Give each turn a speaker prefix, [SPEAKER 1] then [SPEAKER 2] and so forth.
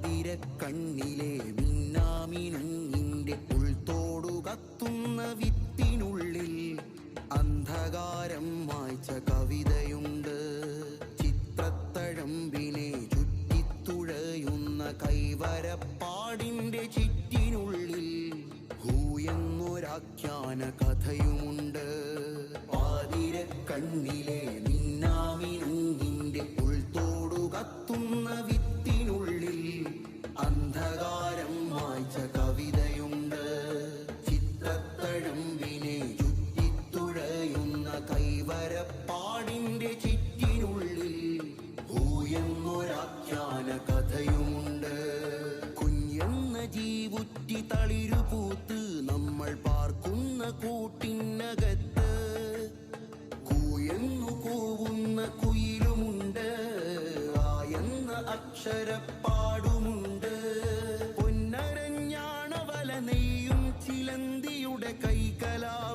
[SPEAKER 1] കണ്ണിലെ മിന്നാമിനുങ്ങിന്റെ ഉൾത്തോടു കത്തുന്ന വിത്തിനുള്ളിൽ അന്ധകാരം മായ്ച്ച കവിതയുണ്ട്. ചിത്രത്തഴമ്പിനെ ചുറ്റിത്തുഴയുന്ന കൈവരപ്പാടിന്റെ ചിറ്റിനുള്ളിൽ ഹൂയെന്നൊരാഖ്യാന കഥയുമുണ്ട്. കണ്ണിലെ മിന്നാമിനുങ്ങിന്റെ ഉൾത്തോടു കത്തുന്ന വിത്തിനുള്ളിൽ അന്ധകാരം മായ്ച്ച കവിതയുണ്ട്. ചിത്രത്തഴമ്പിനെ ചുറ്റിത്തുഴയുന്ന കൈവരപ്പാടിന്റെ ചിറ്റിനുള്ളിൽ ഹൂയെന്നൊരാഖ്യാന കഥയുമുണ്ട്. കുഞ്ഞെന്ന ജീവുറ്റി തളിരുപൂത്ത് നമ്മൾ പാർക്കുന്ന കൂട്ടിനകത്ത് കൂയെന്നു കൂവുന്ന കുയിലുമുണ്ട്. ആയെന്ന അക്ഷരപ്പാടുമുണ്ട്. പൊന്നരഞ്ഞാണ വല നെയ്യും ചിലന്തിയുടെ കൈകലാ